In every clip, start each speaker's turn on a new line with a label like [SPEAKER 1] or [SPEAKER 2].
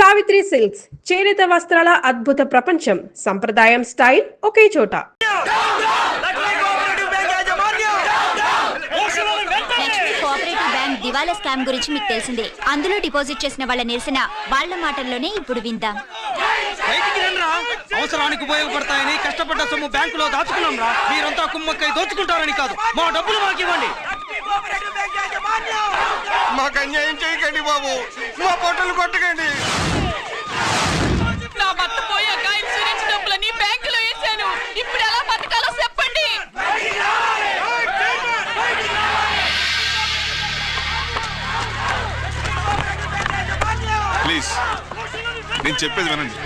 [SPEAKER 1] Savitri silks చేనేత వస్త్రాల అద్భుత ప్రపంచం. సంప్రదాయం స్టైల్ ఒకే చోట.
[SPEAKER 2] దివాలా స్కామ్ గురించి మీకు తెలిసిందే. అందులో డిపాజిట్ చేసిన వాళ్ళ నిరసన వాళ్ళ మాటల్లోనే ఇప్పుడు విందాం.
[SPEAKER 3] అవసరానికి ఉపయోగపడతాయని కష్టపడ్డ సొమ్ము బ్యాంకులో దాచుకున్నాం రా. మీరంతా కుమ్మక్కై దోచుకుంటారని కాదు, మా డబ్బులు మాకు ఇవ్వండి.
[SPEAKER 4] మాకు అన్యాయం చేయకండి బాబు, మా పొట్టలు కొట్టకండి.
[SPEAKER 5] నా భర్త పోయాక ఇన్సూరెన్స్ డబ్బులని బ్యాంకులో వేసాను. ఇప్పుడు ఎలా బతకాలో చెప్పండి.
[SPEAKER 6] ప్లీజ్ నేను చెప్పేది వినండి.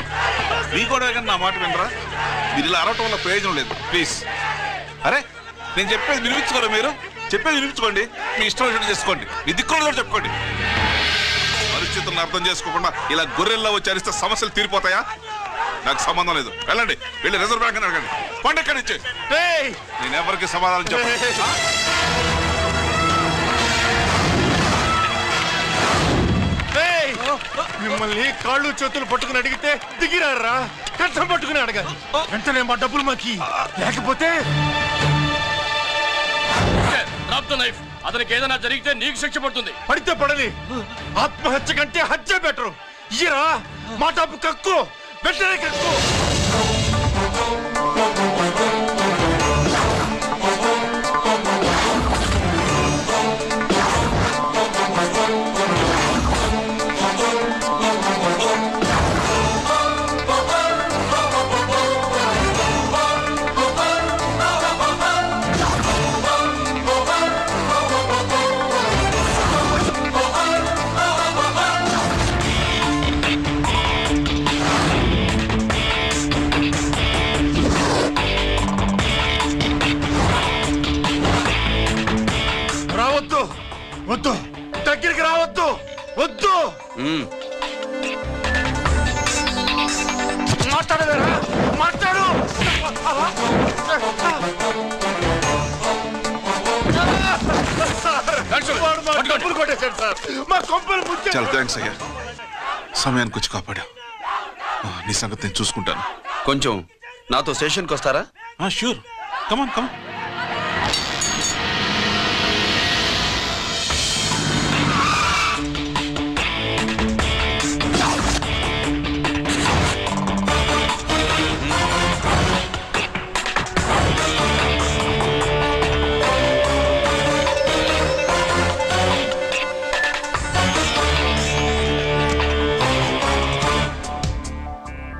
[SPEAKER 6] మీ కూడా నా మాట వినరా? మీరు ఇలా అరవటం వల్ల ప్రయోజనం లేదు. ప్లీజ్ అరే నేను చెప్పేది వినిపించుకోరా? మీరు చెప్పేది వినిపించుకోండి, మీ ఇష్టం వచ్చినట్టు చేసుకోండి, మీ దిక్కులో చెప్పుకోండి. పరిస్థితులను అర్థం చేసుకోకుండా ఇలా గొర్రెల్లో వచ్చి అరిస్తే సమస్యలు తీరిపోతాయా? నాకు సంబంధం లేదు. వెళ్ళండి, వెళ్ళి రిజర్వ్ బ్యాంక్ అని అడగండి. పండు ఎక్కడి నుంచి నేను ఎవరికి సమాధానం చెప్పను.
[SPEAKER 4] మిమ్మల్ని కాళ్ళు చేతులు పట్టుకుని అడిగితే దిగిరారా? కష్టం పట్టుకుని అడగాలి. వెంటనే మా డబ్బులు మాకి, లేకపోతే
[SPEAKER 7] అతనికి ఏదైనా జరిగితే నీకు శిక్ష పడుతుంది.
[SPEAKER 4] పడితే పడని, ఆత్మహత్య కంటే హత్య బెటరు. ఇయ్యరా మా డబ్బు, కక్కు, వెంటనే కక్కు. వద్దు, దగ్గరికి రావద్దు, వద్దు. మాట్లాడవేరా? మాట్లాడు. డబ్బులు కొట్టేశాడు సార్, మా కొంపలు ముచ్చాడు.
[SPEAKER 6] చాలా థ్యాంక్స్ అయ్యా, సమయానికి వచ్చి కాపాడా. నీ సంగతి నేను చూసుకుంటాను.
[SPEAKER 8] కొంచెం నాతో స్టేషన్కి వస్తారా?
[SPEAKER 6] షూర్, కమాన్ కమాన్.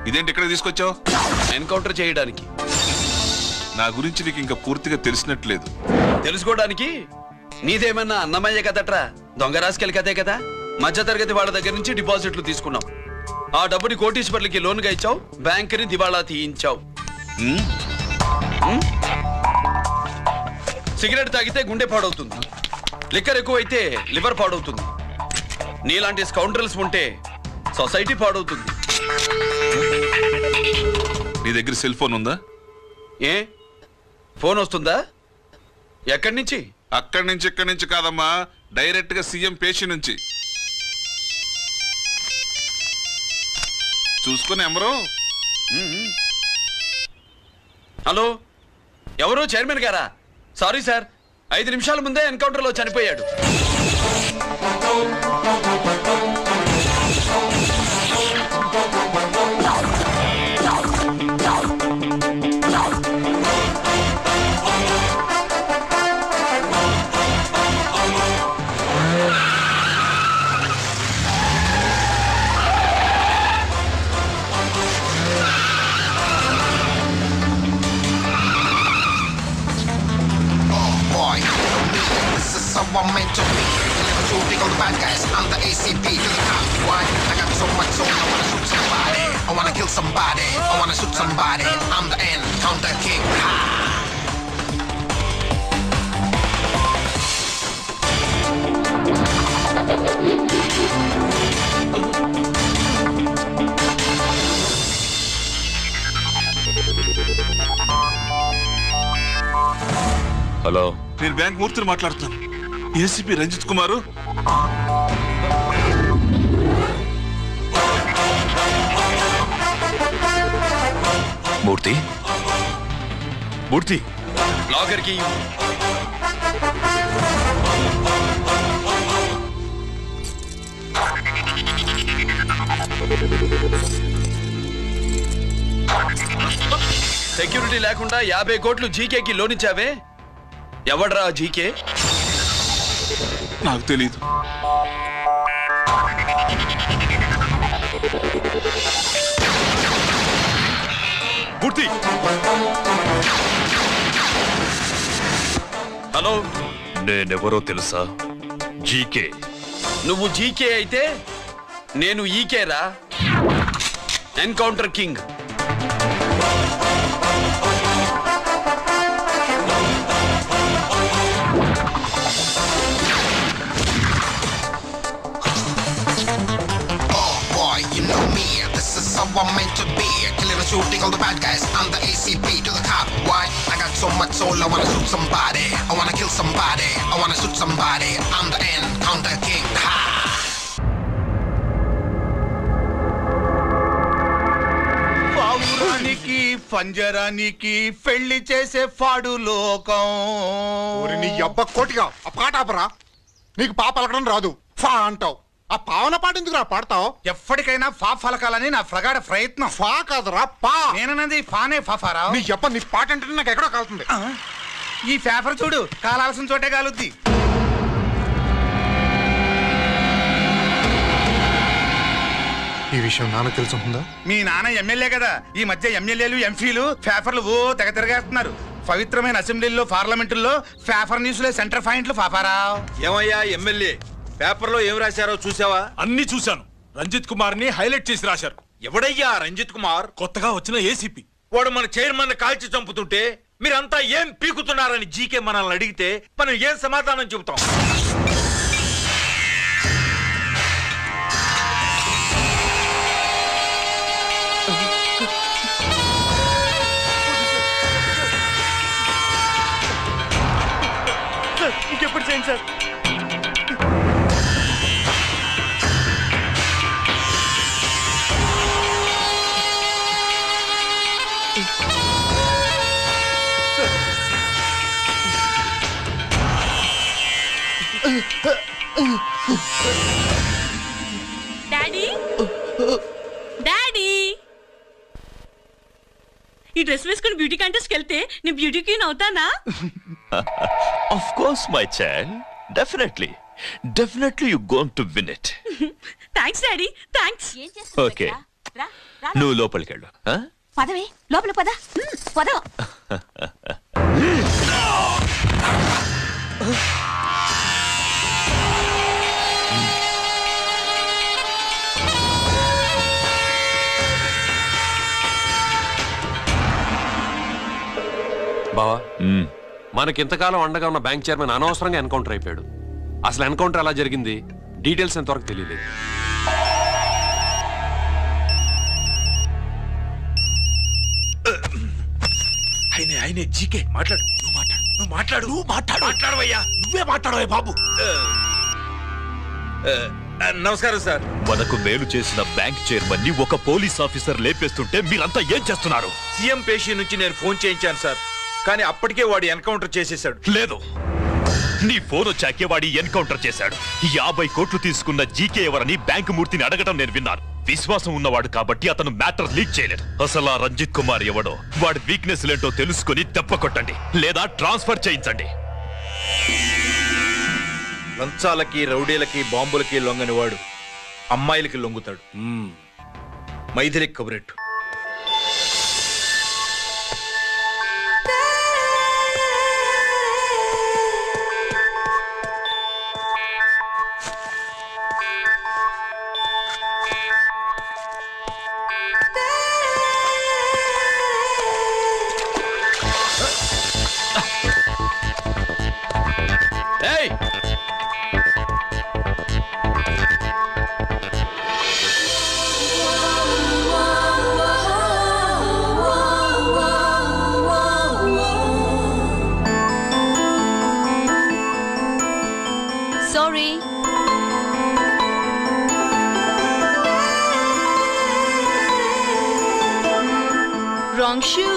[SPEAKER 6] ఇదేంటి ఇక్కడ తీసుకొచ్చావు?
[SPEAKER 8] ఎన్కౌంటర్ చేయడానికి.
[SPEAKER 6] నా గురించి నీకు ఇంకా పూర్తిగా తెలిసినట్లేదు.
[SPEAKER 8] తెలుసుకోవడానికి నీదేమన్నా అన్నమయ్య కదట్రా, దొంగ రాసుకెళ్ళి కదే కదా. మధ్యతరగతి వాళ్ళ దగ్గర నుంచి డిపాజిట్లు తీసుకున్నావు. ఆ డబ్బుని కోటీశ్వర్లకి లోన్గా ఇచ్చావు, బ్యాంకుని దివాళా తీయించావు. సిగరెట్ తాగితే గుండె పాడవుతుంది, లిక్కర్ ఎక్కువైతే లివర్ పాడవుతుంది. నీలాంటి స్కౌండ్రల్స్ ఉంటే సొసైటీ పాడవుతుంది.
[SPEAKER 6] నీ దగ్గర సెల్ ఫోన్ ఉందా?
[SPEAKER 8] ఏ ఫోన్ వస్తుందా? ఎక్కడి నుంచి?
[SPEAKER 6] అక్కడి నుంచి ఇక్కడి నుంచి కాదమ్మా, డైరెక్ట్ గా సీఎం పేషి నుంచి. చూసుకుని ఎవరు?
[SPEAKER 8] హలో, ఎవరు? చైర్మన్ గారా? సారీ సార్, 5 నిమిషాల ముందే ఎన్కౌంటర్ లో చనిపోయాడు.
[SPEAKER 9] I'm meant to be. Never too big on the bad guys. I'm the ACP to the top. Why? I got so much soul. I wanna shoot somebody. I wanna kill somebody. I wanna shoot somebody. I'm the end. Counter king.
[SPEAKER 6] Hello, నేను bank మూర్తిని మాట్లాడుతాను. ACP Ranjith కుమారు.
[SPEAKER 10] మూర్తి మూర్తి
[SPEAKER 8] locker కి security లేకుండా 50 కోట్లు జీకేకి loan ఇచ్చావే, ఎవడ్రా GK?
[SPEAKER 6] నాకు తెలీదు.
[SPEAKER 10] మూర్తి
[SPEAKER 8] hello,
[SPEAKER 10] నేనెవరో తెలుసా? జీకే.
[SPEAKER 8] నువ్వు జీకే అయితే నేను ఈకేరా, encounter king.
[SPEAKER 9] How I'm meant to be, killing and shooting all the bad guys. I'm the ACP to the top. Why? I got so much soul, I wanna shoot somebody. I wanna kill somebody. I wanna shoot somebody. I'm the encounter king. Ha!
[SPEAKER 4] పావురానికి పంజరానికి పెళ్లి చేసే ఫాడు లోకం. నీ అబ్బ కోటిగా ఆ పాట ఆపరా. నీకు పాప పలకడం రాదు, ఫా అంటావు. ఆ పావన పాట ఎందుకు రా పాడతావు? ఎప్పటికైనా ఫా ఫలకాలని నా ప్రగాఢ ప్రయత్నం. ఫా కాదురా పా. నేనన్నది ఫానే ఫాఫారా. నీ చెప్ప నీ పాట అంటే నాకు ఎక్కడో కాలుతుంది. ఈ పేపర్ చూడు, కాలాల్సిన చోటే కాలుద్ది. ఈ విషయం నాన్న తెలుసుంటుందా? మీ నాన్న ఎమ్మెల్యే కదా, ఈ మధ్య ఎమ్మెల్యేలు ఎంపీలు పేపర్లు ఓ తెగ తిరగేస్తున్నారు. పవిత్రమైన అసెంబ్లీల్లో పార్లమెంటుల్లో పేపర్ న్యూస్ లో సెంటర్ పాయింట్లు పాపారా.
[SPEAKER 3] ఏమయ్యా ఎమ్మెల్యే, పేపర్లో ఏం రాశారో చూసావా?
[SPEAKER 7] అన్ని చూశాను. రంజిత్ కుమార్ ని హైలైట్ చేసి రాశారు.
[SPEAKER 3] ఎవడయ్యా రంజిత్ కుమార్?
[SPEAKER 7] కొత్తగా వచ్చిన ఏసీపీ.
[SPEAKER 3] వాడు మన చైర్మన్ కాల్చి చంపుతుంటే మీరంతా ఏం పీకుతున్నారని జీకే మనల్ని అడిగితే మనం ఏం సమాధానం చెబుతాం?
[SPEAKER 7] ఇంకెప్పుడు చేయండి సార్.
[SPEAKER 5] డాడీ డాడీ, ఈ డ్రెస్ వేసుకుని బ్యూటీ కాంటెస్ట్కి వెళ్తే నేను బ్యూటీ క్వీన్ అవుతానా?
[SPEAKER 10] Of course, my child. Definitely you're going to win it.
[SPEAKER 5] Thanks daddy, thanks.
[SPEAKER 10] Okay. నువ్వు లోపలికెళ్ళు.
[SPEAKER 2] పదవే, లోపల పద. పద.
[SPEAKER 7] బావా, మనకింతకాలం అండగా ఉన్న బ్యాంక్ చైర్మన్ అనవసరంగా ఎన్కౌంటర్ అయిపోయాడు. అసలు ఎన్కౌంటర్ ఎలా జరిగింది, డీటెయిల్స్ ఎంతవరకు తెలియలేదు.
[SPEAKER 3] ఆయనే జీకే. మాట్లాడు, నువ్వు మాట్లాడవయ్యా.
[SPEAKER 10] నువ్వే మాట్లాడవే బాబు.
[SPEAKER 3] నమస్కారం సార్.
[SPEAKER 10] మనకు మేలు చేసిన బ్యాంక్ చైర్మన్ ని ఒక పోలీస్ ఆఫీసర్ లేపేస్తుంటే మీరంతా ఏం చేస్తున్నారు?
[SPEAKER 3] సీఎం పేషీ నుంచి నేను ఫోన్ చేయించాను సార్, కానీ అప్పటికే వాడు ఎన్కౌంటర్ చేసేశాడు.
[SPEAKER 10] లేదు, నీ ఫోన్ వచ్చాకే వాడి ఎన్కౌంటర్ చేశాడు. 50 కోట్లు తీసుకున్న జీకే ఎవరని బ్యాంకు మూర్తిని అడగడం నేను విన్నాను. విశ్వాసం ఉన్నవాడు కాబట్టి అతను మ్యాటర్ లీక్ చేయలేదు. అసలు ఆ రంజిత్ కుమార్ ఎవడో, వాడి వీక్నెస్ ఏంటో తెలుసుకుని దెబ్బ కొట్టండి, లేదా ట్రాన్స్ఫర్ చేయించండి.
[SPEAKER 3] లంచాలకి, రౌడీలకి, బాంబులకి లొంగని వాడు అమ్మాయిలకి లొంగుతాడు. మైథిలి కబురెట్టు.
[SPEAKER 5] Wrong shoe.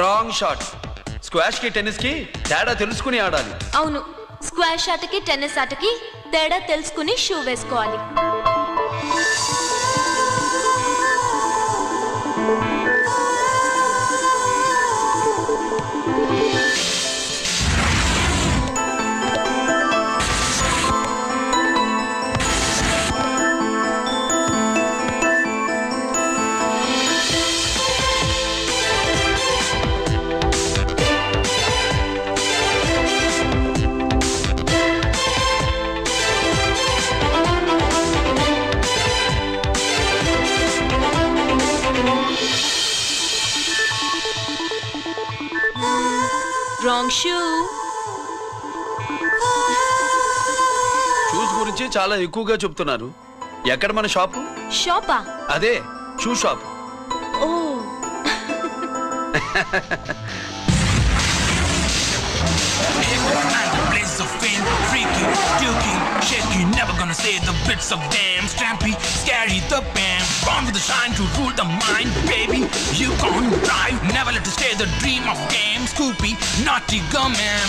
[SPEAKER 8] Wrong shot. Squash కి టెన్నిస్ కి తేడా తెలుసుకుని ఆడాలి.
[SPEAKER 5] అవును, స్క్వాష్ ఆటకి టెన్నిస్ ఆటకి తేడా తెలుసుకుని షూ వేసుకోవాలి. Wrong shoe.
[SPEAKER 8] షూస్ గురించి చాలా ఎక్కువగా చెప్తున్నారు. ఎక్కడ మన షాపు?
[SPEAKER 5] షాపా?
[SPEAKER 8] అదే షూ షాప్.
[SPEAKER 5] ఓ.
[SPEAKER 11] Blaze of fame, freaky, dukey, shaky, never gonna say the bits of damn strampy, scary, the band, born with the shine to rule the mind, baby, you gon' drive, never let you stay the dream of game, Scoopy, naughty gumman.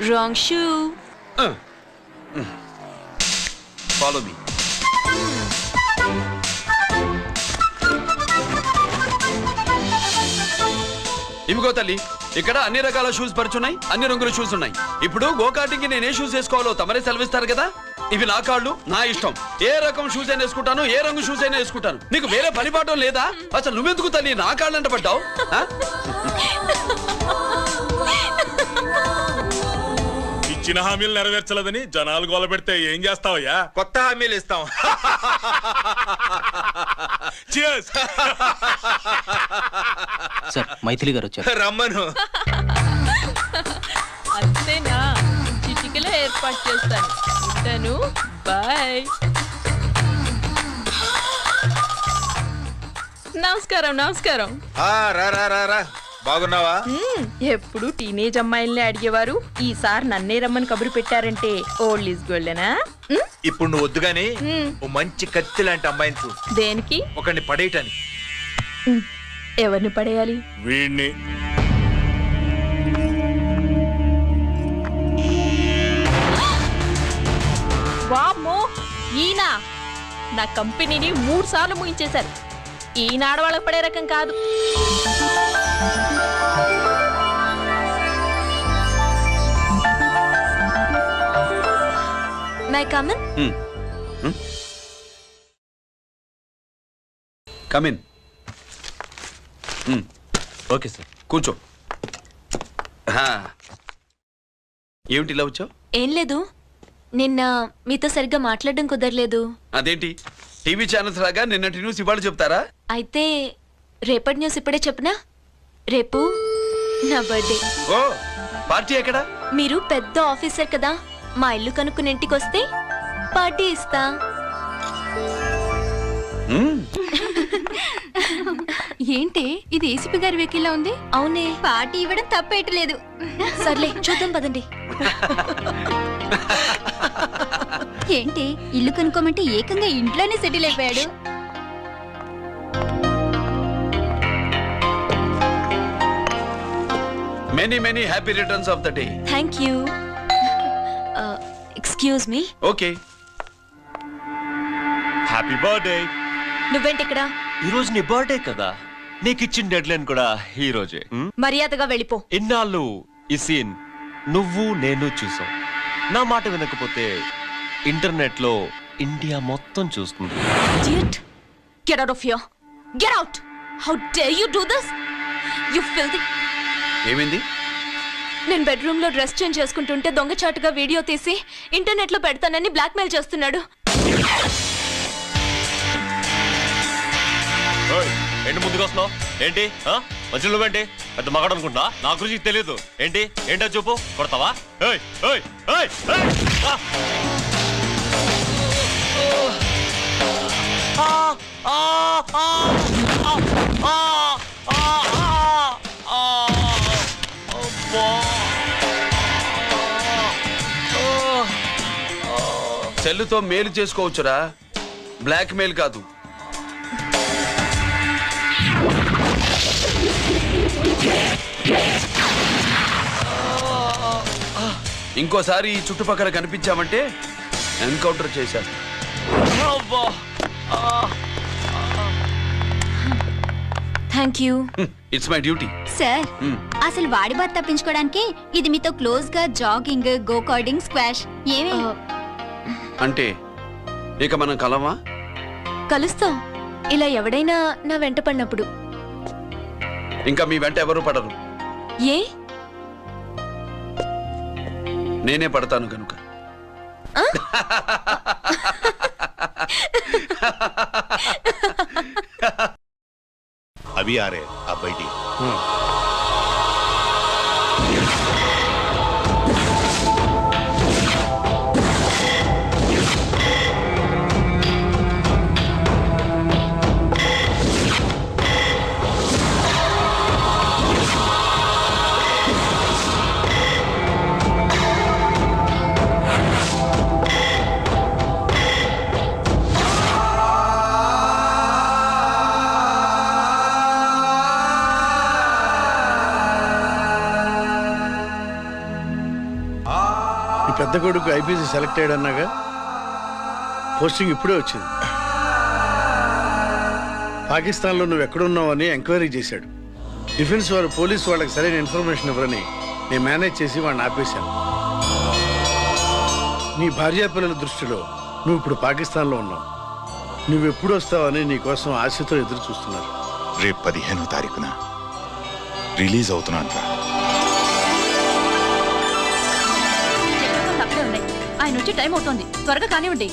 [SPEAKER 5] Wrong shoe.
[SPEAKER 8] Follow me. ఇవిగో తల్లి, ఇక్కడ అన్ని రకాల shoes పరుచున్నాయి, అన్ని రంగుల shoes ఉన్నాయి. ఇప్పుడు go-karting కి నేను ఏ షూస్ వేసుకోవాలో తమరే సెలవిస్తారు కదా. ఇవి నా కాళ్ళు, నా ఇష్టం. ఏ రకం షూస్ అయినా వేసుకుంటాను, ఏ రంగు షూస్ అయినా వేసుకుంటాను. నీకు వేరే పనిపాఠం లేదా? అసలు నువ్వెందుకు తల్లి నా కాళ్ళు అంట పడ్డావు?
[SPEAKER 10] ఇచ్చిన హామీలు నెరవేర్చలేదని జనాలు గోల పెడితే ఏం చేస్తావయ్యా?
[SPEAKER 3] కొత్త హామీలు ఇస్తాం.
[SPEAKER 12] సార్, మైథిలి గారు వచ్చారు.
[SPEAKER 3] రమ్మను.
[SPEAKER 5] అంతేనా? చిటికలో ఏర్పాటు చేస్తాను. ఉంటాను. బాయ్. నమస్కారం. నమస్కారం.
[SPEAKER 3] రా. బాగున్నావా?
[SPEAKER 5] ఎప్పుడు టీనేజ్ అమ్మాయిల్ని అడిగేవారు, ఈసారి నన్నే రమ్మని కబురు పెట్టారంటే ఓల్డ్ ఈజ్ గోల్డెనా?
[SPEAKER 3] ఇప్పుడు నువ్వు వద్దుగానే ఓ మంచి కత్తి లాంటి అమ్మాయిని చూ.
[SPEAKER 5] దేనికి?
[SPEAKER 3] ఒకడిని పడేయటానికి.
[SPEAKER 5] ఎవరిని పడేయాలి?
[SPEAKER 10] వీణ్ణి.
[SPEAKER 5] వామ్మో, ఈయన నా కంపెనీని 3 సార్లు ముగించేశారు. ఈయన ఆడవాళ్ళకి పడే రకం కాదు.
[SPEAKER 2] My come on.
[SPEAKER 8] Come in.
[SPEAKER 10] Okay sir.
[SPEAKER 8] కూర్చో. ఏమిటి ఇలా వచ్చావు?
[SPEAKER 2] ఏం లేదు, నిన్న మీతో సరిగ్గా మాట్లాడడం కుదరలేదు.
[SPEAKER 8] అదేంటి టీవీ ఛానల్స్ లాగా నిన్నటి న్యూస్ ఇవాళ చెప్తారా?
[SPEAKER 2] అయితే రేపటి న్యూస్ ఇప్పుడే చెప్పనా? రేపు నా బర్త్డే.
[SPEAKER 8] ఓ, పార్టీ ఎక్కడా?
[SPEAKER 2] మీరు పెద్ద ఆఫీసర్ కదా, మా ఇల్లు కనుక్కుని ఇంటికి వస్తే పార్టీ ఇస్తా.
[SPEAKER 12] ఏంటి ఇది ఏసీపీ గారి వెహికల్లా ఉంది?
[SPEAKER 2] అవునే,
[SPEAKER 12] పార్టీ ఇవ్వడం తప్పేయట్లేదు.
[SPEAKER 2] సర్లే చూద్దాం పదండి.
[SPEAKER 12] ఏంటి ఇల్లు కనుక్కోమంటే ఏకంగా ఇంట్లోనే సెటిల్ అయిపోయాడు.
[SPEAKER 8] Many many happy returns of the day.
[SPEAKER 2] Thank you. Excuse me.
[SPEAKER 8] Okay.
[SPEAKER 10] Happy birthday.
[SPEAKER 2] నువ్వేంటి ఇక్కడ?
[SPEAKER 10] ఈ రోజు నీ బర్త్డే కదా, నీకు ఇచ్చిన డెడ్ లైన్ కూడా ఈ రోజే.
[SPEAKER 2] మర్యాదగా వెళ్ళిపో.
[SPEAKER 10] ఇన్నాళ్ళు ఈ సీన్ నువ్వు నేను చూసాం. నా మాట వినకపోతే ఇంటర్నెట్ లో ఇండియా మొత్తం చూస్తుంది.
[SPEAKER 2] Idiot. Get out of here. Get out. How dare you do this? You filthy.
[SPEAKER 8] ఏమైంది?
[SPEAKER 2] నేను బెడ్రూమ్ లో డ్రెస్ చేంజ్ చేసుకుంటుంటే దొంగచాటుగా వీడియో తీసి ఇంటర్నెట్ లో పెడతానని బ్లాక్మెయిల్ చేస్తున్నాడు.
[SPEAKER 10] ఏంటి ముందుకు వస్తున్నావు? ఏంటి మధ్యలో నువ్వేంటి పెద్ద మగాడు అనుకుంటా? నా గురించి తెలియదు ఏంటి? ఏంటో చూపు, కొడతావా?
[SPEAKER 8] సెల్లుతో మేలు చేసుకోవచ్చురా, బ్లాక్ మెయిల్ కాదు. ఇంకోసారి ఈ చుట్టుపక్కల కనిపించామంటే ఎన్కౌంటర్ చేశారు.
[SPEAKER 2] Thank you.
[SPEAKER 8] It's my duty.
[SPEAKER 12] Sir, అసలు వాడి బాధ తప్పించుకోవడానికి ఇది మీతో క్లోజ్ గా జాగింగ్, గో కార్డింగ్, స్క్వాష్ ఏమే?
[SPEAKER 8] అంటే ఇక మనం కలవా?
[SPEAKER 2] కలుస్తాం, ఇలా ఎవడైనా నా వెంట పడినప్పుడు.
[SPEAKER 8] ఇంకా మీ వెంట ఎవరు పడరు.
[SPEAKER 2] ఏ?
[SPEAKER 8] నేనే పడతాను కనుక.
[SPEAKER 4] अभी आ रहे आप बैठी।
[SPEAKER 13] పెద్ద కొడుకు ఐపీసీ సెలెక్ట్ అయ్యాడన్నాగా, పోస్టింగ్ ఇప్పుడే వచ్చింది. పాకిస్తాన్లో నువ్వు ఎక్కడున్నావని ఎంక్వైరీ చేశాడు. డిఫెన్స్ వారు పోలీసు వాళ్ళకి సరైన ఇన్ఫర్మేషన్ ఇవ్వరని నేను మేనేజ్ చేసి వాడిని ఆపేశాను. నీ భార్యా పిల్లల దృష్టిలో నువ్వు ఇప్పుడు పాకిస్తాన్లో ఉన్నావు. నువ్వు ఎప్పుడు వస్తావని నీ కోసం ఆశతో ఎదురు చూస్తున్నారు.
[SPEAKER 4] రేపు 15వ తారీఖున రిలీజ్ అవుతున్నాను.
[SPEAKER 5] ఆయన వచ్చి టైం అవుతోంది, త్వరగా కానివ్వండి.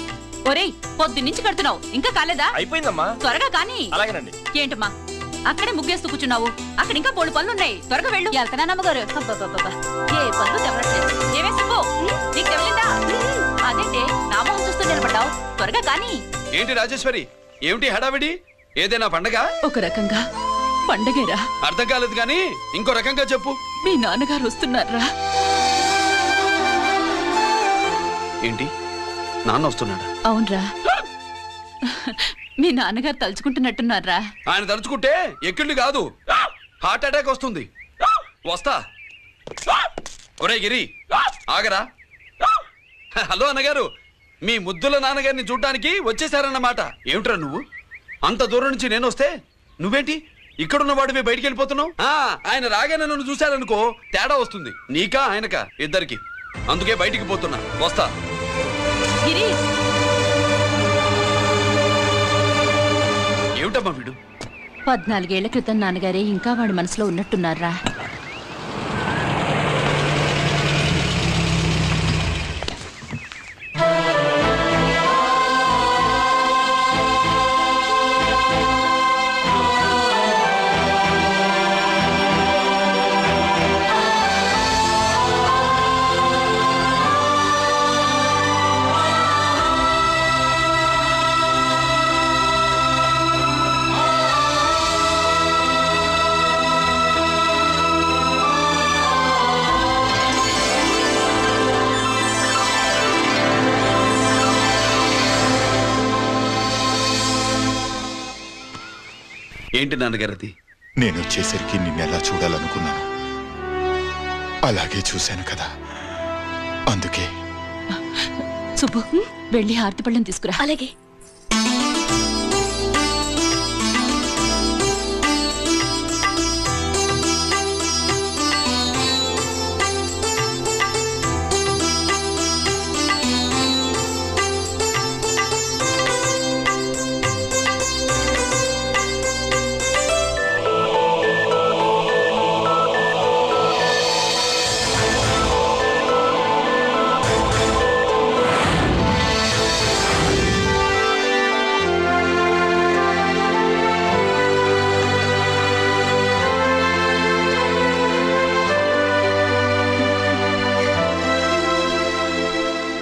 [SPEAKER 5] ఒరేయ్, పొద్దున్నుంచి కడుతున్నావు, ఇంకా కాలేదా?
[SPEAKER 10] అయిపోయిందమ్మా.
[SPEAKER 5] త్వరగా కానీ.
[SPEAKER 10] అలాగేనండి.
[SPEAKER 5] ఏంటమ్మా అక్కడే ముగ్గేస్తూ కూర్చున్నావు? అక్కడ ఇంకా 3 పనులున్నాయి, త్వరగా వెళ్ళు. వెళ్తానా నమ్మగారు? ఏ పనులు తెవరట్లేదు. ఏమే సుబ్బు, నీకు తెవలిందా? అదేంటే నా మొహం చూస్తూ నిలబడ్డావు, త్వరగా కానీ.
[SPEAKER 8] ఏంటి రాజేశ్వరి, ఏమిటి హడావిడి? ఏదైనా పండగ?
[SPEAKER 5] ఒక రకంగా పండగేరా.
[SPEAKER 8] అర్థం కాలేదు కానీ ఇంకో రకంగా చెప్పు.
[SPEAKER 5] మీ నాన్నగారు వస్తున్నారా?
[SPEAKER 8] ఏంటి, నాన్న వస్తున్నాడా?
[SPEAKER 5] అవునరా, మీ నాన్నగారు తలుచుకుంటున్నట్టున్నారా?
[SPEAKER 8] ఆయన తలుచుకుంటే ఎక్కిళ్ళు కాదు, హార్ట్ అటాక్ వస్తుంది. వస్తా. ఒరే గిరి ఆగరా. హలో అన్నగారు, మీ ముద్దుల నాన్నగారిని చూడ్డానికి వచ్చేసారన్నమాట. ఏమిట్రా నువ్వు? అంత దూరం నుంచి నేను వస్తే నువ్వేంటి ఇక్కడున్న వాడివి బయటికి వెళ్ళిపోతున్నావు? ఆయన రాగానే నన్ను చూశారనుకో తేడా వస్తుంది, నీకా ఆయనకా ఇద్దరికి. అందుకే బయటికి పోతున్నా, వస్తా.
[SPEAKER 5] గిరి,
[SPEAKER 8] ఏమిటమ్మా వీడు?
[SPEAKER 5] 14 ఏళ్ల క్రితం నాన్నగారే ఇంకా వాడి మనసులో ఉన్నట్టున్నారా?
[SPEAKER 8] ఏంటి నాన్నగారు అది?
[SPEAKER 4] నేను వచ్చేసరికి నిన్నెలా చూడాలనుకున్నాను, అలాగే చూశాను కదా, అందుకే.
[SPEAKER 5] సుబ్బు, వెళ్ళి హారతి పళ్ళని తీసుకురా.
[SPEAKER 2] అలాగే.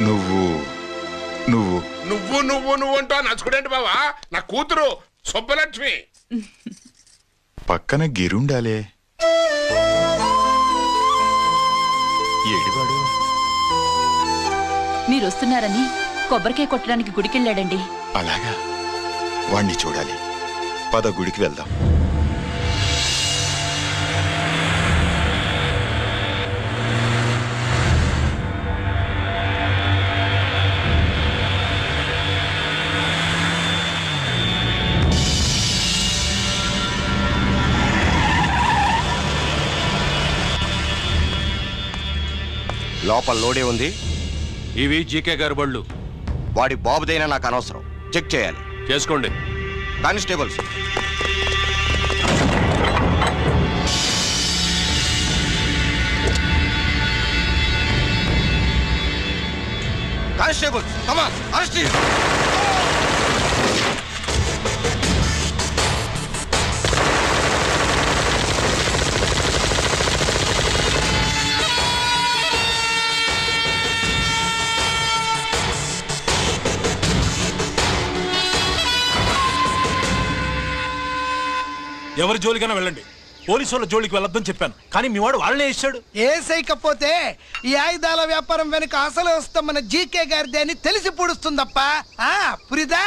[SPEAKER 14] నువ్వు అంటూ నచ్చుకోండి బావా. నా కూతురు సుబ్బలక్ష్మి.
[SPEAKER 4] పక్కన గిరుండాలే. ఏడివాడు?
[SPEAKER 5] మీరు వస్తున్నారని కొబ్బరికాయ కొట్టడానికి గుడికెళ్ళాడండి.
[SPEAKER 4] అలాగా, వాణ్ణి చూడాలి. పద గుడికి వెళ్దాం.
[SPEAKER 15] లోపల లోడే ఉంది.
[SPEAKER 7] ఇవి జీకే గారి బళ్ళు.
[SPEAKER 15] వాడి బాబుదైనా నాకు అనవసరం, చెక్ చేయాలి.
[SPEAKER 7] చేసుకోండి.
[SPEAKER 15] Constables, constables, come on, arrest him.
[SPEAKER 16] ఎవరి జోలికైనా వెళ్ళండి, పోలీసు వాళ్ళ జోలికి వెళ్ళొద్దని చెప్పాను, కానీ మీ వాడు వాళ్ళనే ఇచ్చాడు.
[SPEAKER 17] ఏసైకపోతే ఈ ఆయుధాల వ్యాపారం వెనుక అసలు వస్తాం మన జీకే గారిదే అని తెలిసి పొడుస్తుందప్ప. పురిదా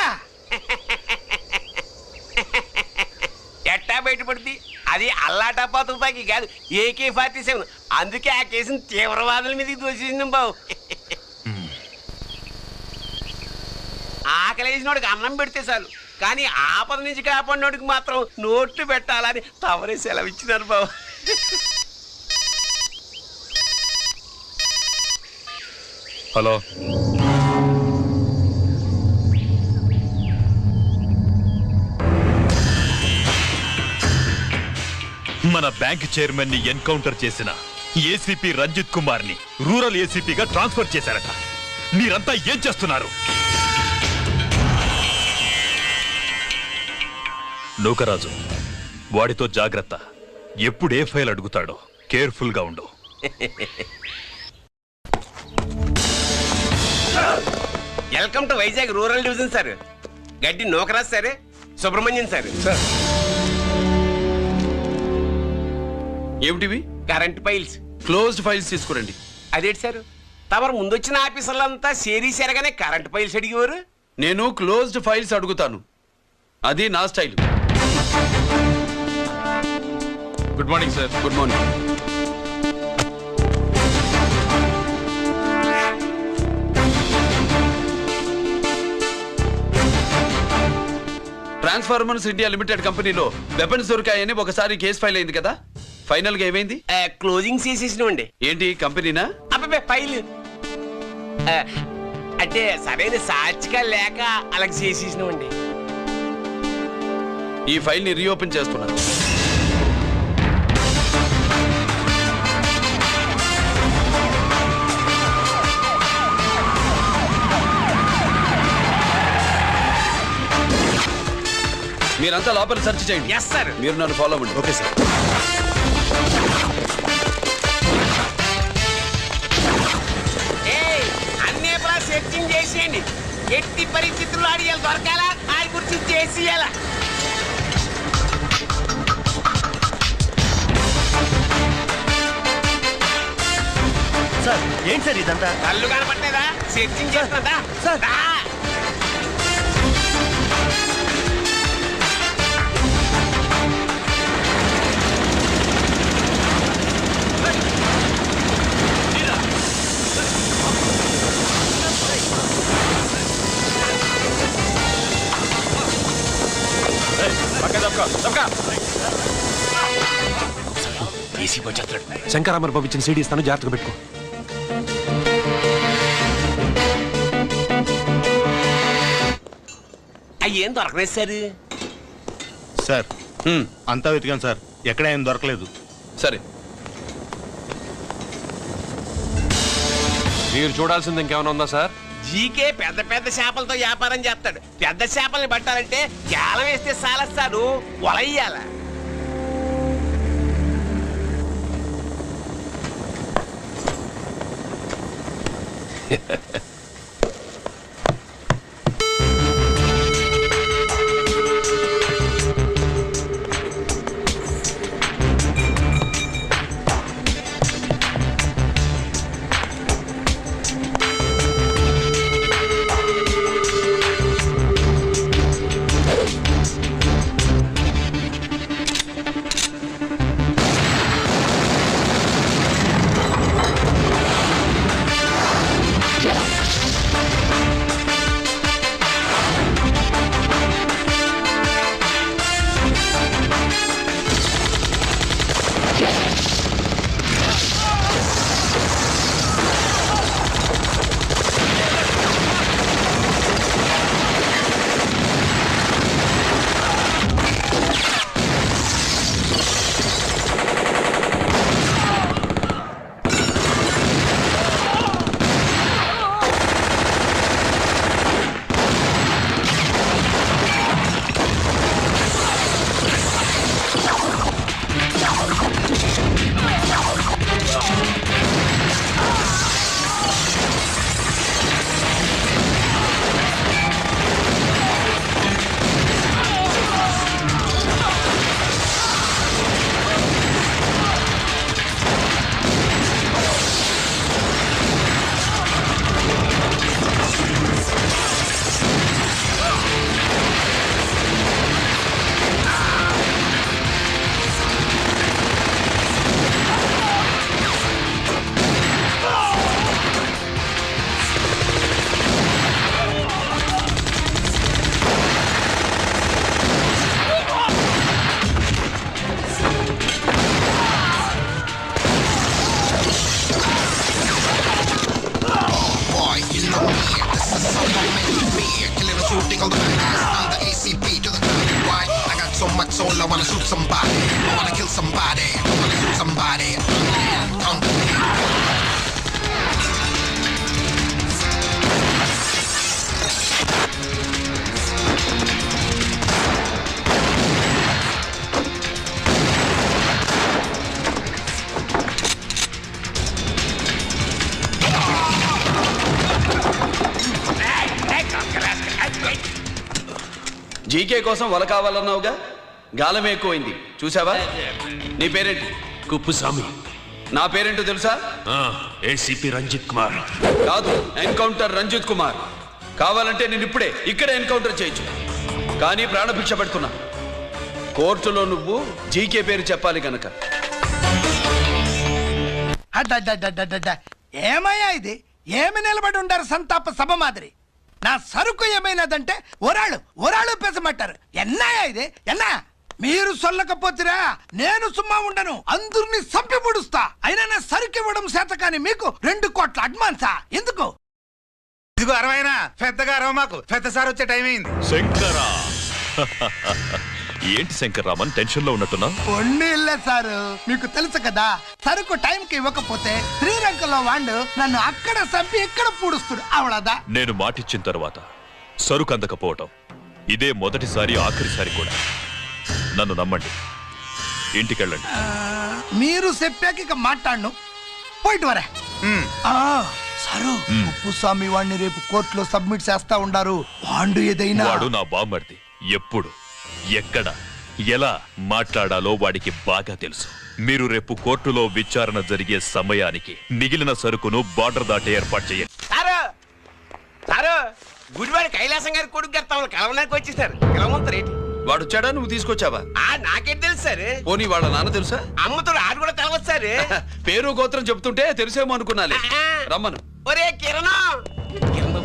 [SPEAKER 18] ఎట్టా బయటపడుతుంది? అది అల్లాటప్పా తుపాకీ కాదు, AK-47. అందుకే ఆ కేసును తీవ్రవాదుల మీదకి దోషింది బావు. ఆకలేసినోడికి అన్నం పెడితే చాలు, కానీ ఆపద నుంచి కాపాడినోడికి మాత్రం నోట్లు పెట్టాలని తవరే సెలవు ఇచ్చినారు బాబు.
[SPEAKER 10] హలో, మన బ్యాంక్ చైర్మన్ ని ఎన్కౌంటర్ చేసిన ఏసీపీ రంజిత్ కుమార్ ని రూరల్ ఏసీపీగా ట్రాన్స్ఫర్ చేశారట. మీరంతా ఏం చేస్తున్నారు? నూకరాజు, వాడితో జాగ్రత్త. ఎప్పుడు ఏ ఫైల్ అడుగుతాడో కేర్ఫుల్ గా ఉండు.
[SPEAKER 18] Welcome to Vizag rural division sir. Gaddi Nookaraj sir, Subrahmanyam sir.
[SPEAKER 8] ఏమిటివి?
[SPEAKER 18] Current files.
[SPEAKER 8] క్లోజ్డ్ ఫైల్స్ తీసుకురండి.
[SPEAKER 18] అదేంటి సార్, తమరు ముందొచ్చిన ఆఫీసర్లంతా సేరీ సేరగానే కరెంట్ ఫైల్స్ అడిగేవారు.
[SPEAKER 8] నేను క్లోజ్డ్ ఫైల్స్ అడుగుతాను. అది నా style.
[SPEAKER 10] Good morning sir.
[SPEAKER 8] Good morning. Transformers India limited కంపెనీలో వెపన్స్ దొరికాయని ఒకసారి కేసు ఫైల్ అయింది కదా, ఫైనల్ గా ఏమైంది?
[SPEAKER 18] క్లోజింగ్ చేసేసినండి.
[SPEAKER 8] ఏంటి కంపెనీనా?
[SPEAKER 18] అబ్బాయి ఫైల్ అంటే సరైన సాక్షిగా లేక అలా చేసేసినండి.
[SPEAKER 8] ఈ ఫైల్ ని రీఓపెన్ చేస్తున్నా. మీరంతా లోపల సెర్చ్ చేయండి.
[SPEAKER 18] Yes sir.
[SPEAKER 8] మీరు నన్ను ఫాలో అవ్వండి.
[SPEAKER 16] Okay sir.
[SPEAKER 18] అన్నీ సెర్చింగ్ చేసేయండి. ఎట్టి పరిస్థితుల్లో అడిగాలి దొరకాలా ఆడి గురించి చేసేయాలా.
[SPEAKER 19] సార్ ఏంటి సార్ ఇదంతా?
[SPEAKER 18] కళ్ళు కనపట్టలేదా? సెర్చింగ్ చేస్తున్నా సార్.
[SPEAKER 7] శంకరామర్ పంపించిన సీడీ ఇస్తాను, జాగ్రత్తగా పెట్టుకో.
[SPEAKER 18] అయ్యేం దొరకలేదు సార్.
[SPEAKER 19] సార్ అంతా వెతికాను సార్, ఎక్కడ ఏం దొరకలేదు.
[SPEAKER 8] సరే,
[SPEAKER 7] మీరు చూడాల్సింది ఇంకేమైనా ఉందా సార్?
[SPEAKER 18] జీకే పెద్ద పెద్ద చేపలతో వ్యాపారం చేస్తాడు. పెద్ద చేపల్ని పట్టాలంటే జాలం వేస్తే సాలస్తాడు, వలయ్యాల.
[SPEAKER 9] I wanna shoot somebody, I wanna kill somebody, I wanna shoot somebody.
[SPEAKER 8] GK కోసం వల కావాలన్నావుగా, గాలం ఎక్కువైంది చూసావా? నీ పేరేంటి?
[SPEAKER 7] కుప్పుస్వామి.
[SPEAKER 8] నా పేరేంటో తెలుసా?
[SPEAKER 7] ఏసీపీ రంజిత్ కుమార్.
[SPEAKER 8] కాదు, ఎన్కౌంటర్ రంజిత్ కుమార్. కావాలంటే నేను ఇప్పుడే ఇక్కడే ఎన్కౌంటర్ చేయొచ్చు. కానీ ప్రాణభిక్ష పెడుతున్నా. కోర్టులో నువ్వు జీకే పేరు చెప్పాలి గనక.
[SPEAKER 17] అడ్డడ్డడ్డడ్డడ్డ. ఏమయ్యా ఇది? ఏమి నిలబడి ఉండారు సంతాప సభ మాదిరి? నా సరుకు ఏమైనదంటే ఒరాళ్ళు పెసమంటారు. ఎన్నాయా ఇది? ఎన్నా మీరు సొల్లకపోతురా నేను సుమ్మా ఉండను, అందరినీ సంపి ముడుస్తా. అయినా నా సరుకు ఇవ్వడం చేత కానీ మీకు 2 కోట్ల అడ్వాన్సా? ఎందుకు?
[SPEAKER 20] ఇదిగో 60 పెద్దగా అరవ, మాకు పెద్ద సార్ వచ్చే టైం అయింది.
[SPEAKER 10] శంకరా ఏంటి శంకర్రామన్ టెన్షన్ లో ఉన్నట్టున్నా?
[SPEAKER 17] పొండిల్లే సారు, మీకు తెలుసు కదా, సరుకు టైంకి ఇవ్వకపోతే శ్రీలంకలో వాడు నన్ను అక్కడ చంపి ఇక్కడ పూడుస్తుడు. అవడదా?
[SPEAKER 10] నేను మాటిచ్చిన తర్వాత సరుకు అందకపోవటం ఇదే మొదటిసారి, ఆఖరిసారి కూడా. నన్ను నమ్మండి, ఇంటికెళ్ళండి.
[SPEAKER 17] మీరు చెప్పాక ఇక మాట్లాడను. పోయిట్ వరే. సారు, ఉప్పుస్వామి వాడిని రేపు కోర్టులో సబ్మిట్ చేస్తా ఉండారు. వాడు ఏదైనా
[SPEAKER 10] వాడు నా బామ్మర్ది. ఎప్పుడు, ఎక్కడ, ఎలా మాట్లాడాలో వాడికి బాగా తెలుసు. మీరు రేపు కోర్టులో విచారణ జరిగే సమయానికి మిగిలిన సరుకును బార్డర్ దాటి ఏర్పాటు చేయండి.
[SPEAKER 18] సారు గుడివాడి కైలాసం గారి కొడుకు గారు తమను కలవడానికి వచ్చేసారు. కలవంతరేంటి?
[SPEAKER 8] వాడు వచ్చాడా, నువ్వు తీసుకొచ్చావా?
[SPEAKER 18] నాకేం తెలుసు సార్.
[SPEAKER 8] పోనీ వాళ్ళ నాన్న తెలుసా?
[SPEAKER 18] అమ్మతో ఆడు కూడా తెలవచ్చు సార్.
[SPEAKER 8] పేరు గోత్రం చెప్తుంటే తెలిసేమో అనుకున్నాలే. రమ్మను.
[SPEAKER 18] ఒరే కిరణ్ బాబు,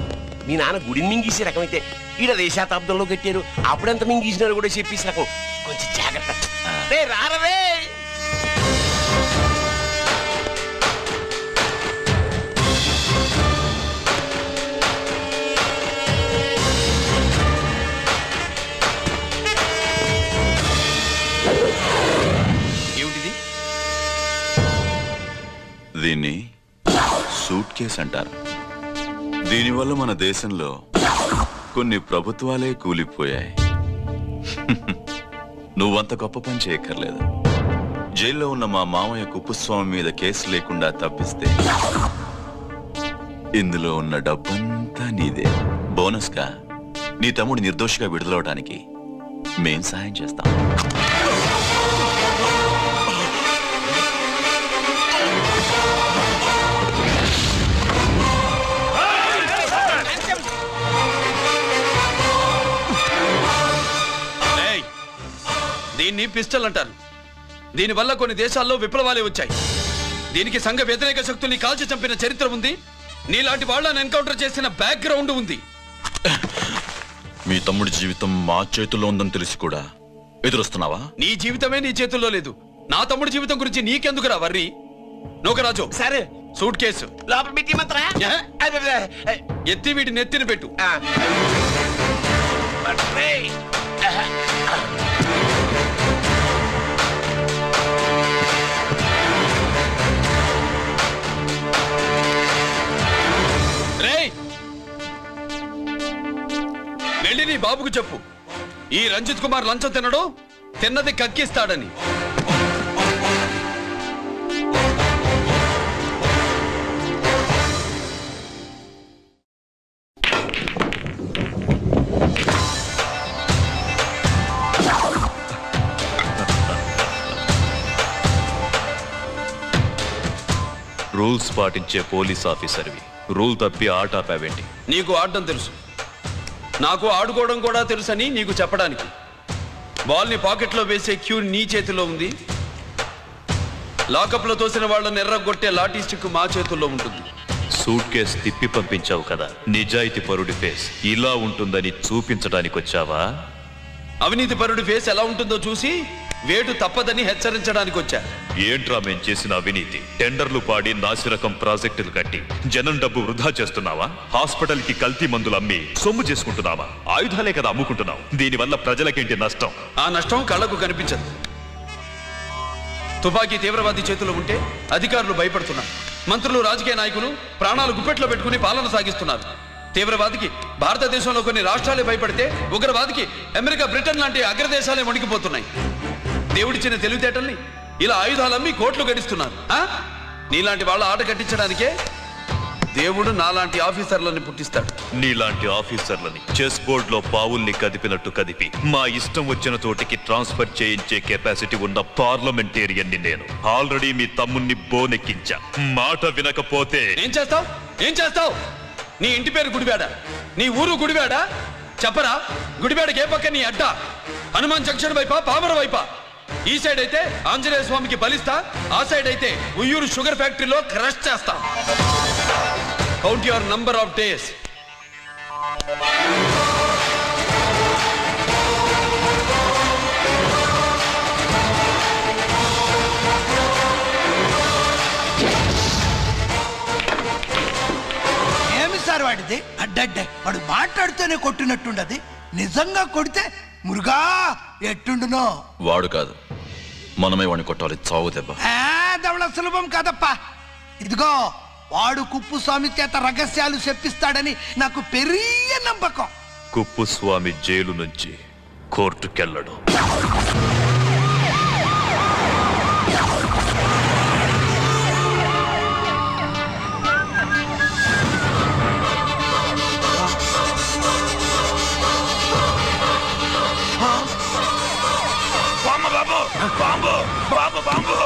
[SPEAKER 18] మీ నాన్న గుడిని మింగేసే రకమైతే ఈడ దేశాతాబ్దంలో కట్టారు. అప్పుడెంత మింగేసినారు కూడా చెప్పేసి రకం. కొంచెం జాగ్రత్త. రే రారవే.
[SPEAKER 8] ఏమిటిది?
[SPEAKER 21] దీన్ని సూట్ కేస్ అంటారు. దీనివల్ల మన దేశంలో కొన్ని ప్రభుత్వాలే కూలిపోయాయి. నువ్వంత గొప్ప పని చేయక్కర్లేదు. జైల్లో ఉన్న మా మామయ్య కుప్పుస్వామి మీద కేసు లేకుండా తప్పిస్తే ఇందులో ఉన్న డబ్బంతా నీదే. బోనస్గా నీ తమ్ముడు నిర్దోషిగా విడుదలవడానికి మేం సహాయం చేస్తాం.
[SPEAKER 8] దీన్ని పిస్టల్ అంటారు. దీనివల్ల కొన్ని దేశాల్లో విప్లవాలే వచ్చాయి. దీనికి సంఘ వ్యతిరేక శక్తుల్ని కాల్చి చంపిన చరిత్ర ఉంది. నీలాంటి వాళ్ళని ఎన్కౌంటర్ చేసిన బ్యాక్గ్రౌండ్ ఉంది.
[SPEAKER 21] మీ తమ్ముడి జీవితం మా చేతుల్లో ఉందని తెలిసి కూడా ఎదురొస్తున్నావా?
[SPEAKER 8] నీ జీవితమే నీ చేతుల్లో లేదు. నా తమ్ముడి జీవితం గురించి నీకెందుకురా వర్రి? నూకరాజు,
[SPEAKER 18] సరే
[SPEAKER 8] సూట్ కేసు
[SPEAKER 18] లోపల పెట్టి మాత్రం
[SPEAKER 8] ఎత్తి వీటి నెత్తిన పెట్టు. వెళ్ళి నీ బాబుకు చెప్పు, ఈ రంజిత్ కుమార్ లంచం తినడు, తిన్నది కక్కిస్తాడని.
[SPEAKER 10] రూల్స్ పాటించే పోలీస్ ఆఫీసర్వి రూల్ తప్పి ఆట ఆపావేంటి?
[SPEAKER 8] నీకు ఆడడం తెలుసు, నాకు ఆడుకోవడం కూడా తెలుసని నీకు చెప్పడానికి. బాల్ని పాకెట్లో వేసే క్యూ నీ చేతిలో ఉంది. లాకప్లో తోసిన వాళ్ళని ఎర్రగొట్టే లాఠీ స్టిక్ మా చేతుల్లో ఉంటుంది.
[SPEAKER 10] సూట్ కేస్ తిప్పి పంపించావు కదా, నిజాయితీ పరుడి ఫేస్ ఇలా ఉంటుందని చూపించడానికి వచ్చావా?
[SPEAKER 8] అవినీతి పరుడి ఫేస్ ఎలా ఉంటుందో చూసి వేటు తప్పదని హెచ్చరించడానికి వచ్చా.
[SPEAKER 10] ఏంట్రా మేం చేసిన అవినీతి? టెండర్లు పాడి నాసిరకం ప్రాజెక్టులు కట్టి జనం డబ్బు వృధా చేస్తున్నావా? హాస్పిటల్ కి కల్తీ మందులు అమ్మి సొమ్ము చేసుకుంటున్నావా? ఆయుధాలే కదా అమ్ముకుంటున్నావు. దీనివల్ల ప్రజలకేంటి నష్టం?
[SPEAKER 8] ఆ నష్టం కళ్ళకు కనిపించదు. తుపాకీ తీవ్రవాది చేతిలో ఉంటే అధికారులు భయపడుతున్నారు. మంత్రులు, రాజకీయ నాయకులు ప్రాణాలు గుప్పెట్లో పెట్టుకుని పాలన సాగిస్తున్నారు. తీవ్రవాదికి భారతదేశంలో కొన్ని రాష్ట్రాలే భయపడితే ఉగ్రవాదికి అమెరికా, బ్రిటన్ లాంటి అగ్రదేశాలే వణికిపోతున్నాయి. దేవుడిచ్చిన తెలివితేటల్ని ఇలా ఆయుధాలమ్మి కోట్లు గడిస్తున్నారు. నీలాంటి వాళ్ళ ఆట కట్టించడానికే దేవుడు నాలాంటి ఆఫీసర్లని పుట్టిస్తాడు.
[SPEAKER 10] నీలాంటి ఆఫీసర్లని చెస్ బోర్డ్ లో పావుల్ని కదిపినట్టు కదిపి మా ఇష్టం వచ్చిన చోటికి ట్రాన్స్ఫర్ చేయించే కెపాసిటీ ఉన్న పార్లమెంటేరియన్ని నేను. ఆల్రెడీ మీ తమ్ముణ్ణి బోనెక్కించా. మాట వినకపోతే
[SPEAKER 8] ఏం చేస్తావు? నీ ఇంటి పేరు గుడివాడ, నీ ఊరు గుడివాడ, చెప్పరా గుడిబేడకి ఏ పక్క నీ అడ్డ? హనుమాన్ జంక్షన్ వైపా పామర వైపా? ఈ సైడ్ అయితే ఆంజనేయ స్వామికి బలిస్తా, ఆ సైడ్ అయితే ఉయ్యూరు షుగర్ ఫ్యాక్టరీలో క్రష్ చేస్తా. Count your number of days.
[SPEAKER 17] ఏమి సార్ వాడిది? అడ్డడ్డే వాడు మాట్లాడుతూనే కొట్టినట్టుండది. నిజంగా కొడితే మురుగా ఎట్టుండునో.
[SPEAKER 21] వాడు కాదు, మనమే వాడిని కొట్టాలి, చావు దెబ్బ.
[SPEAKER 17] దవళ సులభం కాదప్పా. ఇదిగో వాడు కుప్పుస్వామి చేత రహస్యాలు చెప్పిస్తాడని నాకు పెరియ నమ్మకం.
[SPEAKER 10] కుప్పుస్వామి జైలు నుంచి కోర్టుకెళ్ళడు.
[SPEAKER 11] Bomb bomb bomb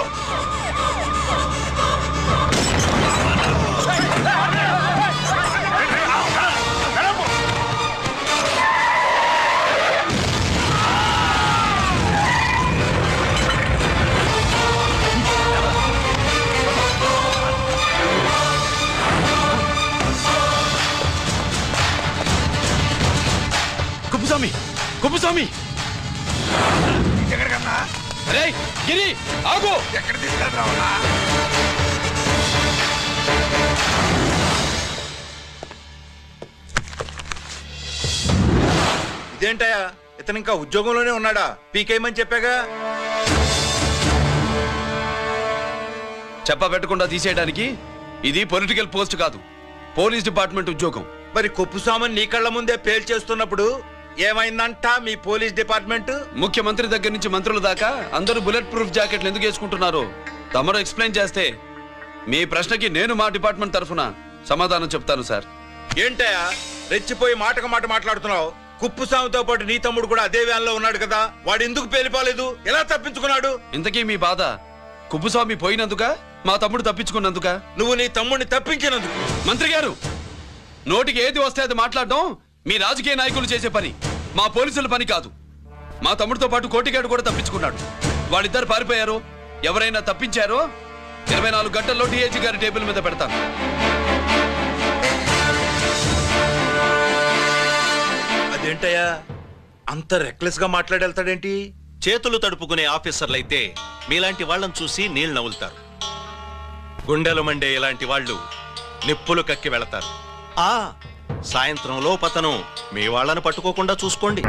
[SPEAKER 8] Kuppuswamy Kuppuswamy
[SPEAKER 14] ఎక్కడికన్నా?
[SPEAKER 8] రే గిరి ఆగు.
[SPEAKER 14] ఎక్కడ తీసుకెళ్తావా?
[SPEAKER 20] ఇదేంటయ్యా, ఇతను ఇంకా ఉద్యోగంలోనే ఉన్నాడా? పీకేయమని చెప్పాగా.
[SPEAKER 8] చెప్ప పెట్టకుండా తీసేయడానికి ఇది పొలిటికల్ పోస్ట్ కాదు, పోలీస్ డిపార్ట్మెంట్ ఉద్యోగం.
[SPEAKER 20] మరి కుప్పుస్వామిని నీ కళ్ళ ముందే పేల్చేస్తున్నప్పుడు ఏమైందంట మీ పోలీస్ డిపార్ట్మెంట్?
[SPEAKER 8] ముఖ్యమంత్రి దగ్గర నుంచి మంత్రుల దాకా అందరూ బుల్లెట్ ప్రూఫ్ జాకెట్లు ఎందుకు వేసుకుంటున్నారు తమరు ఎక్స్ప్లెయిన్ చేస్తే మీ ప్రశ్నకి నేను మా డిపార్ట్మెంట్ తరఫున సమాధానం చెప్తాను సార్.
[SPEAKER 20] ఏంటయ్యా రెచ్చిపోయి మాటకు మాట మాట్లాడుతున్నావు? కుప్పుస్వామితో పాటు నీ తమ్ముడు కూడా అదే వ్యాన్లో ఉన్నాడు కదా, వాడు ఎందుకు పేలిపోలేదు? ఎలా తప్పించుకున్నాడు?
[SPEAKER 8] ఇంతకీ మీ బాధ కుప్పుస్వామి పోయినందుక, మా తమ్ముడు తప్పించుకున్నందుక?
[SPEAKER 20] నువ్వు నీ తమ్ముడిని తప్పించినందుకు.
[SPEAKER 8] మంత్రి గారు, నోటికి ఏది వస్తే అది మాట్లాడడం మీ రాజకీయ నాయకులు చేసే పని, మా పోలీసుల పని కాదు. మా తమ్ముడితో పాటు కోటిగాడు కూడా తప్పించుకున్నాడు. వాళ్ళిద్దరు పారిపోయారు. ఎవరైనా తప్పించారో 24 గంటల్లో డిఐజీ గారి టేబుల్ మీద పెడతాను.
[SPEAKER 20] అదేంటయ్యా అంత రెక్లెస్ గా మాట్లాడేళ్తాడేంటి?
[SPEAKER 1] చేతులు తడుపుకునే ఆఫీసర్లైతే మీలాంటి వాళ్ళని చూసి నీళ్ళు నవ్వులుతారు. గుండెలు మండే ఇలాంటి వాళ్ళు నిప్పులు కక్కి వెళతారు. సాయంత్రంలో పతను మీ వాళ్ళని పట్టుకోకుండా చూసుకోండి.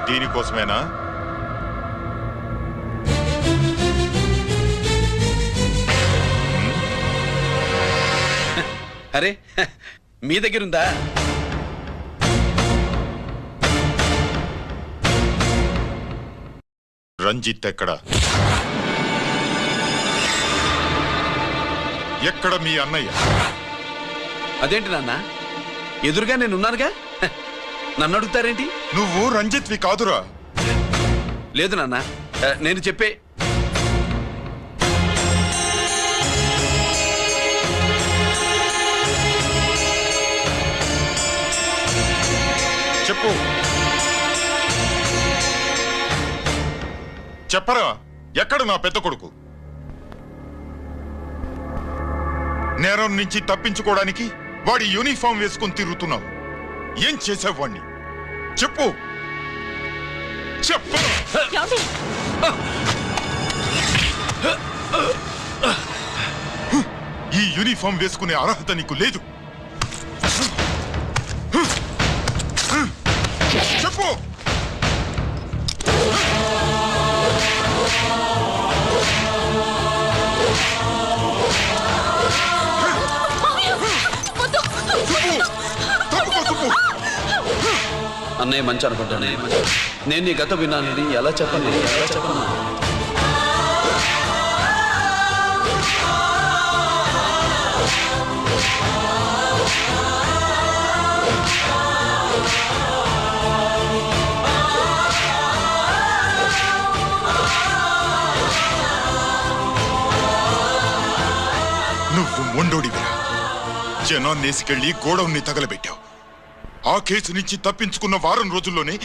[SPEAKER 4] దీనికోసమేనా?
[SPEAKER 8] అరే మీ దగ్గరుందా?
[SPEAKER 4] రంజిత్ ఎక్కడ? ఎక్కడ మీ అన్నయ్య?
[SPEAKER 8] అదేంటి నాన్న, ఎదురుగా నేనున్నానుగా, నన్ను అడుగుతారేంటి?
[SPEAKER 4] నువ్వు రంజిత్వి కాదురా.
[SPEAKER 8] లేదు నాన్న, నేను చెప్పే
[SPEAKER 4] చెప్పు. చెప్పరా, ఎక్కడ నా పెద్ద కొడుకు? నేరం నుంచి తప్పించుకోవడానికి వాడి యూనిఫామ్ వేసుకుని తిరుగుతున్నావు. ఏం చేసావు వాణ్ణి? చెప్పు చెప్పు. ఈ యూనిఫామ్ వేసుకునే అర్హత నీకు లేదు. చెప్పు.
[SPEAKER 8] అన్నయ్య మంచి అనుకుంటానే. నేను నీ గత విన్నానని ఎలా చెప్పను?
[SPEAKER 6] నువ్వు మొండోడివిరా. జనాన్నేసుకెళ్లి గోడౌన్ని తగలబెట్టావు. ఆ కేసు నుంచి తప్పించుకున్న వారం రోజుల్లోనే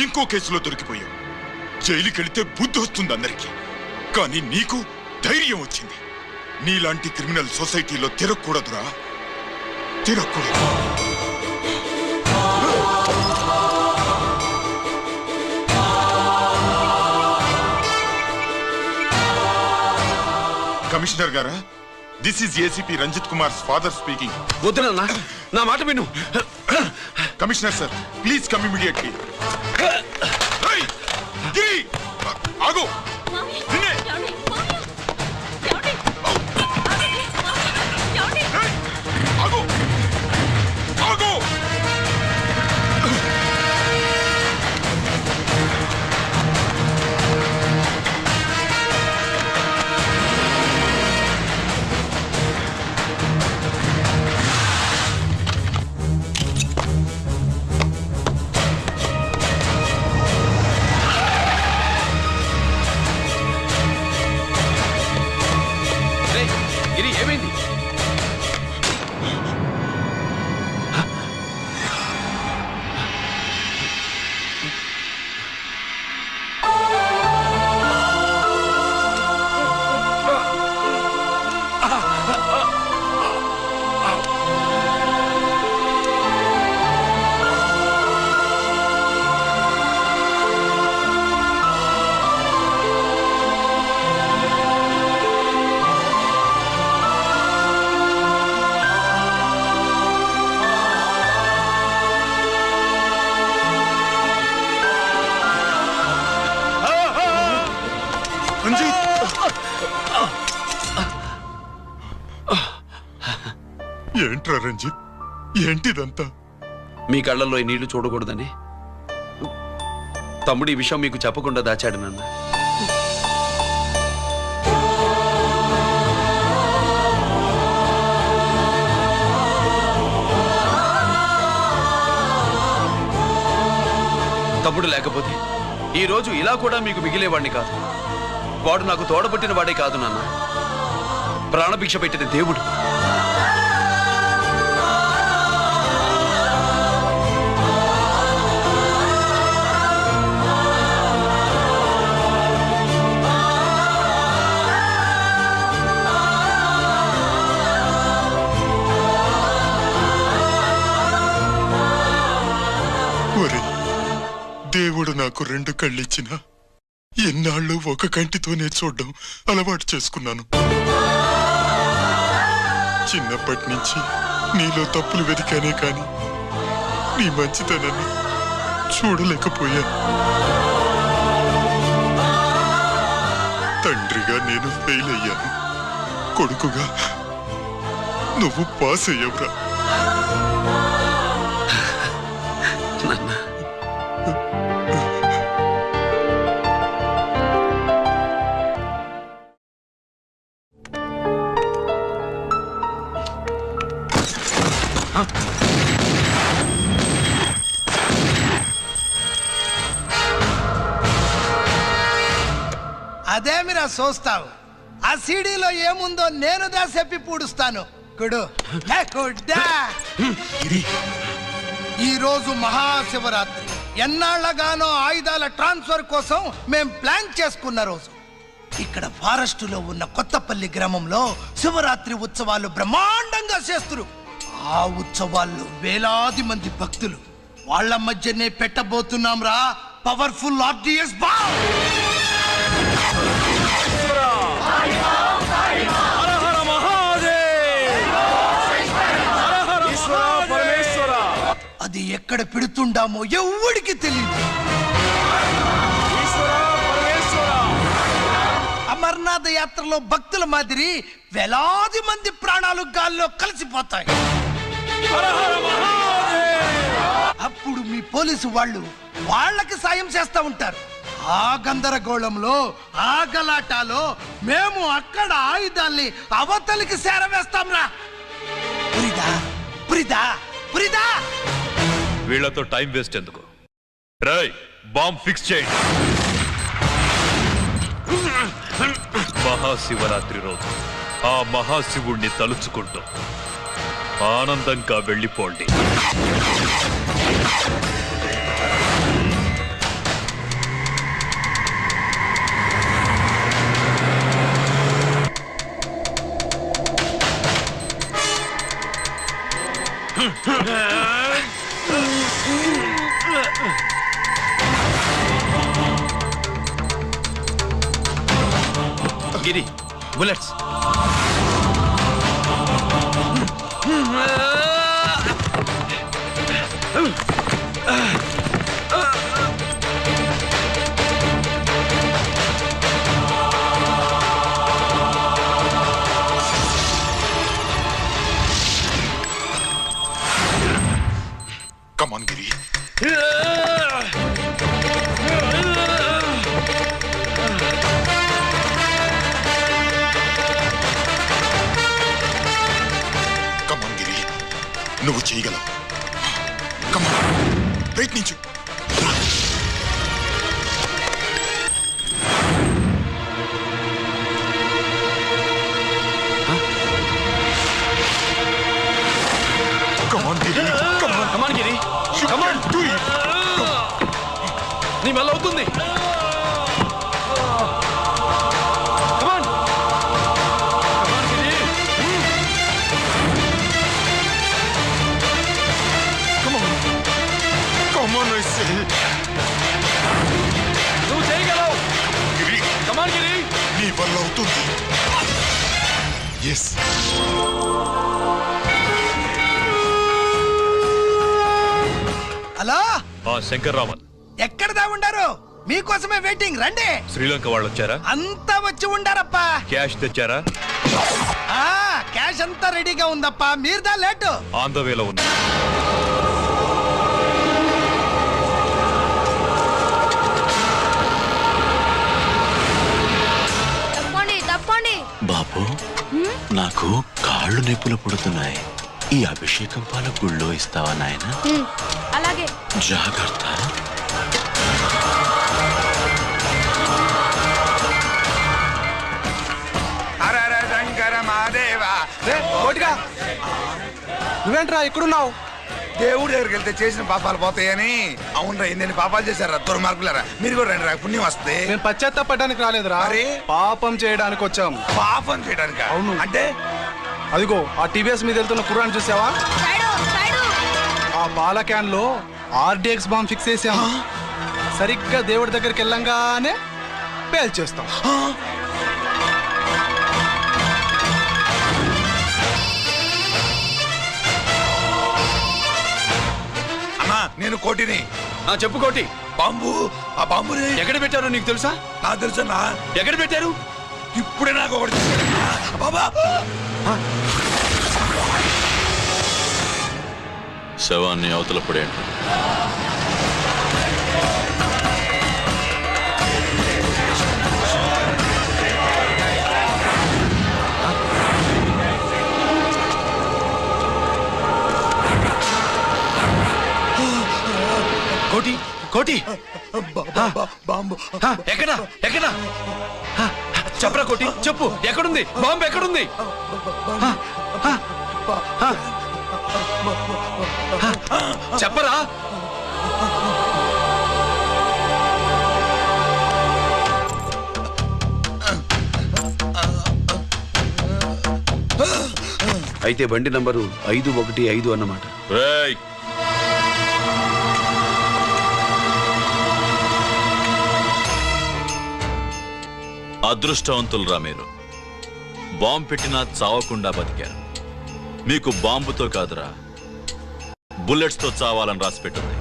[SPEAKER 6] ఇంకో కేసులో దొరికిపోయావు. జైలుకెళితే బుద్ధి వస్తుంది అందరికీ, కానీ నీకు ధైర్యం వచ్చింది. నీలాంటి క్రిమినల్ సొసైటీలో తిరగకూడదురా, తిరగకూడదు. కమిషనర్ గారా, this is ACP Ranjith Kumar father speaking.
[SPEAKER 8] వద్దునన్నా, నా మాట విను.
[SPEAKER 6] Commissioner sir, please come immediately. ఆగు. ఆగు. ఆగు.
[SPEAKER 8] ఏమైంది?
[SPEAKER 6] ఏంట్రా రంజిత్, ఏంటిదంతా?
[SPEAKER 8] మీ కళ్ళల్లో ఈ నీళ్లు చూడకూడదని తమ్ముడు ఈ విషయం మీకు చెప్పకుండా దాచాడు నాన్న. తమ్ముడు లేకపోతే ఈ రోజు ఇలా కూడా మీకు మిగిలేవాడిని కాదు. వాడు నాకు తోడబుట్టిన వాడే కాదు నాన్న, ప్రాణభిక్ష పెట్టిన దేవుడు.
[SPEAKER 6] దేవుడు నాకు 2 కళ్ళిచ్చినా ఎన్నాళ్ళు ఒక కంటితోనే చూడడం అలవాటు చేసుకున్నాను. చిన్నప్పటి నుంచి నీలో తప్పులు వెతికానే కాని నీ మంచితనాన్ని చూడలేకపోయాను. తండ్రిగా నేను ఫెయిల్ అయ్యాను, కొడుకుగా నువ్వు పాస్ అయ్యవురా.
[SPEAKER 17] అదేమిరా చూస్తావు? ఆ సీడీలో ఏముందో నేను చెప్పి పూడుస్తాను. కుడు ఈ రోజు మహాశివరాత్రి. ఎన్నాళ్లగానో ఆయుధాల ట్రాన్స్ఫర్ కోసం మేం ప్లాన్ చేసుకున్న రోజు. ఇక్కడ ఫారెస్టులో ఉన్న కొత్తపల్లి గ్రామంలో శివరాత్రి ఉత్సవాలు బ్రహ్మాండంగా చేస్తురు. ఆ ఉత్సవాల్లో వేలాది మంది భక్తులు. వాళ్ళ మధ్యనే పెట్టబోతున్నాం రా పవర్ఫుల్ ఆర్డిఎస్ బాంబ్. అది ఎక్కడ పెడుతుండామో ఎవడికి తెలియదు. అమర్నాథ యాత్రలో భక్తుల మాదిరి వేలాది మంది ప్రాణాలు గాల్లో కలిసిపోతాయి. అప్పుడు మీ పోలీసు వాళ్ళు వాళ్ళకి సాయం చేస్తా ఉంటారు. ఆ గందరగోళంలో, ఆ గలాటాలో మేము అక్కడ ఆయుధాల్ని అవతలికి చేరవేస్తాం రా. పురిదా పురిదా పురిదా.
[SPEAKER 10] వీళ్లతో టైం వేస్ట్ ఎందుకు? రాయ్, బాంబ్ ఫిక్స్ చేయండి. మహాశివరాత్రి రోజు ఆ మహాశివుణ్ణి తలుచుకుంటూ ఆనందంగా వెళ్ళిపోండి.
[SPEAKER 8] గిరి bullets.
[SPEAKER 6] Come on, Giri. Come on, Giri. నువ్వు చేయగలవు. Come on. ప్రయత్నించు. Come on, Giri. Come on.
[SPEAKER 8] Come on, Giri.
[SPEAKER 6] Come on, do it.
[SPEAKER 8] నీ వల్ల అవుతుంది. Come on. Come on, Giri.
[SPEAKER 6] Come on. Come on, I say.
[SPEAKER 8] నువ్వు చేయగలవు.
[SPEAKER 6] Giri.
[SPEAKER 8] Come on, Giri.
[SPEAKER 6] నీ వల్ల అవుతుంది. Yes.
[SPEAKER 17] హలో
[SPEAKER 10] శంకర్రామన్,
[SPEAKER 17] ఎక్కడ దాగుండారు? మీకోసమే వెయిటింగ్, రండి.
[SPEAKER 10] శ్రీలంక వాళ్ళు వచ్చారా?
[SPEAKER 17] అంతా వచ్చి ఉండారప్పా.
[SPEAKER 10] క్యాష్ తెచ్చారా?
[SPEAKER 17] క్యాష్ అంతా రెడీగా ఉందప్పా, మీరుదా లేటు.
[SPEAKER 10] ఆన్ ద వేలో ఉంది.
[SPEAKER 2] తప్పండి.
[SPEAKER 21] బాబు, నాకు కాళ్ళు నొప్పులు పుడుతున్నాయి. ఈ అభిషేకం పాల గుళ్ళో ఇస్తావా నాయన?
[SPEAKER 2] అలాగే.
[SPEAKER 21] జాగ్రత్త.
[SPEAKER 3] నువ్వేంట్రా ఇక్కడున్నావు?
[SPEAKER 14] దేవుడు దగ్గరికి వెళ్తే చేసిన పాపాలు పోతాయని. అవునరా, ఎన్ని పాపాలు చేశారా దుర్మార్గులారా. మీరు కూడా రండి రా, పుణ్యం వస్తే.
[SPEAKER 3] మేము పశ్చాత్తాపడడానికి రాలేదురా, పాపం చేయడానికి వచ్చాం.
[SPEAKER 14] పాపం చేయడానికి?
[SPEAKER 3] అవును.
[SPEAKER 14] అంటే
[SPEAKER 3] అదిగో ఆ టీవీఎస్ మీద వెళ్తున్న కుర్రాన్ని చూసావా? ఆ పాల క్యాన్ లో ఆర్డిఎక్స్ బాంబ్ ఫిక్స్ చేసాం. సరిగ్గా దేవుడి దగ్గరికి వెళ్ళంగానే పేల్చేస్తాం.
[SPEAKER 14] అన్నా, నేను కోటిని.
[SPEAKER 8] చెప్పు కోటి.
[SPEAKER 14] బాంబు, ఆ బాంబుని
[SPEAKER 8] ఎక్కడ పెట్టారో నీకు తెలుసా?
[SPEAKER 14] నాకు తెలుసన్నా.
[SPEAKER 8] ఎక్కడ పెట్టారు?
[SPEAKER 14] ఇప్పుడే నాకు ఒకటి బాబా.
[SPEAKER 21] శవాన్ని అవతల పడేయండి.
[SPEAKER 8] కోటి, కోటి.
[SPEAKER 14] బాంబు
[SPEAKER 8] ఎక్కడ? ఎక్కడ? చెప్పరా కోటి, చెప్పు. ఎక్కడుంది బాంబు? ఎక్కడుంది? చెప్పరా. అయితే బండి నంబరు 515 అన్నమాట.
[SPEAKER 21] అదృష్టవంతులరా మీరు. బాంబు పెట్టినా చావకుండా బతికారు. మీకు బాంబుతో కాదురా, బుల్లెట్స్ తో చావాలని రాసి పెట్టింది.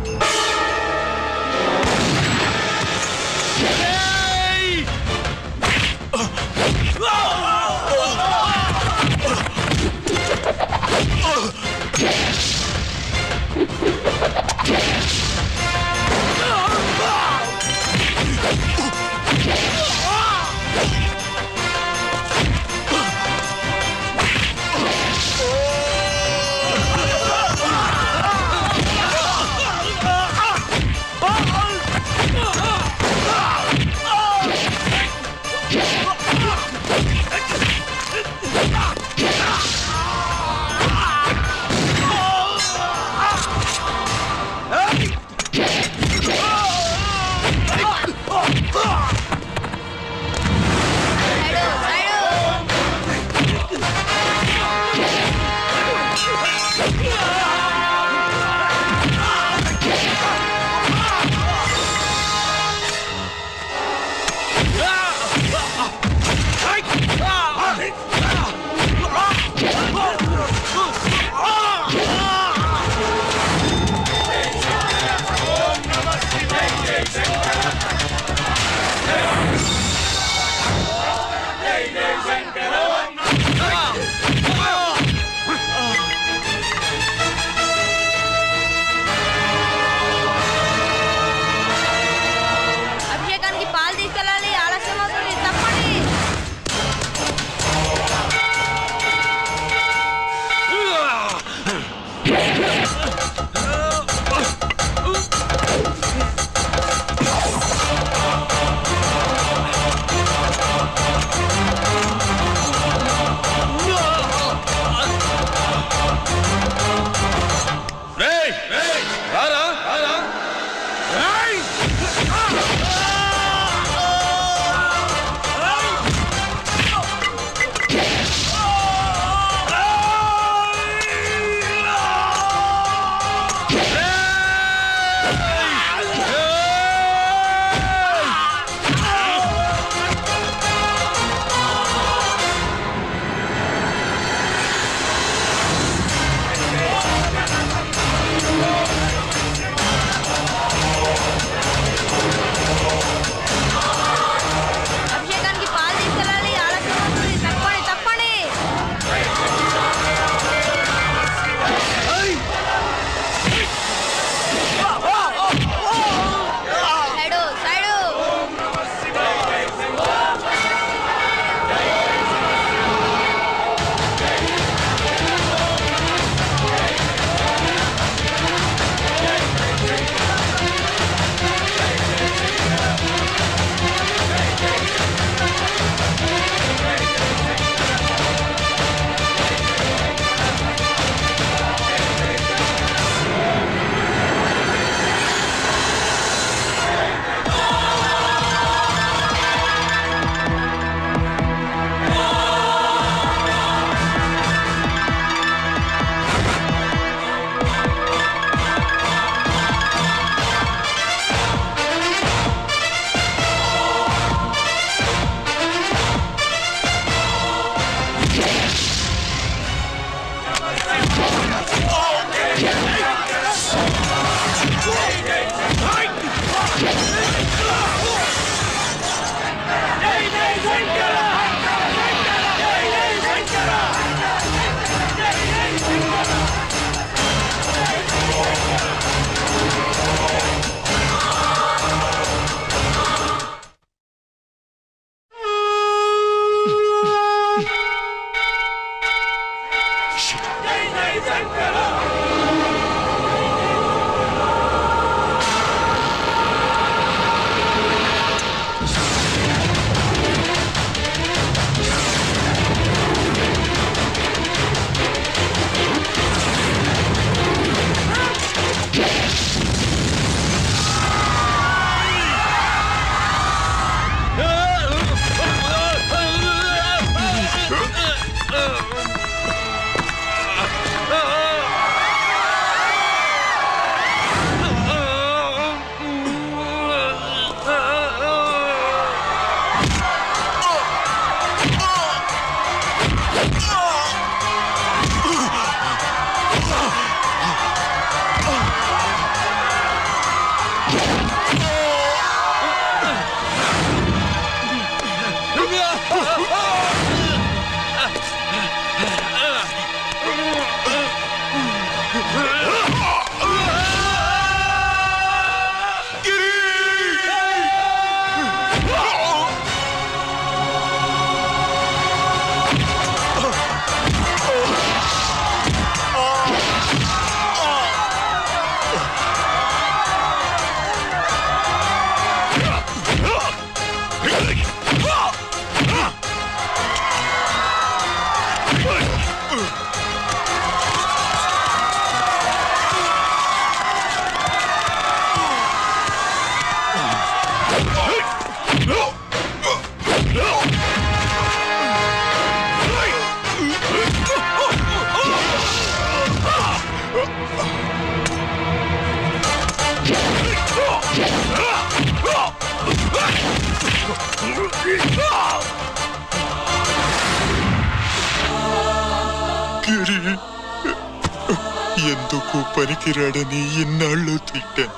[SPEAKER 6] ఎందుకు పనికిరాడని ఇన్నాళ్ళు తిట్టాను.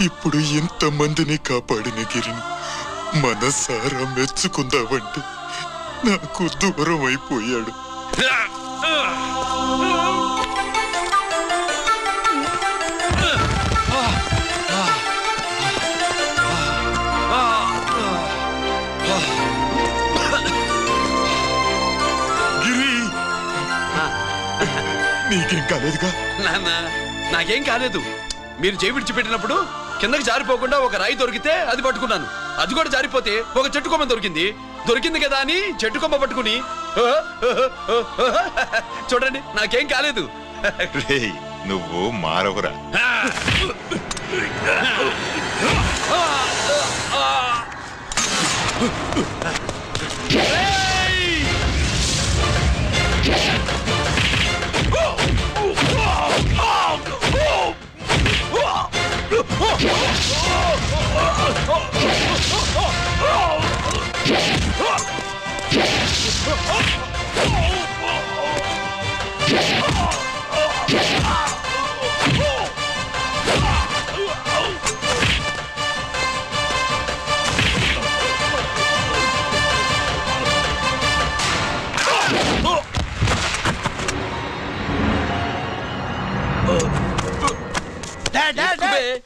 [SPEAKER 6] ఇప్పుడు ఎంతమందిని కాపాడిన గిరిని మనసారా మెచ్చుకుందామంటే నాకు దూరం అయిపోయాడు. నీకేం కాలేదుగా?
[SPEAKER 8] నాన్న నాకేం కాలేదు. మీరు చేయి విడిచిపెట్టినప్పుడు కిందకి జారిపోకుండా ఒక రాయి దొరికితే అది పట్టుకున్నాను. అది కూడా జారిపోతే ఒక చెట్టు కొమ్మ దొరికింది కదా అని చెట్టు కొమ్మ పట్టుకుని చూడండి నాకేం కాలేదు.
[SPEAKER 6] నువ్వు మారవురా.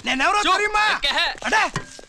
[SPEAKER 17] నేనెవరో తెలియమా?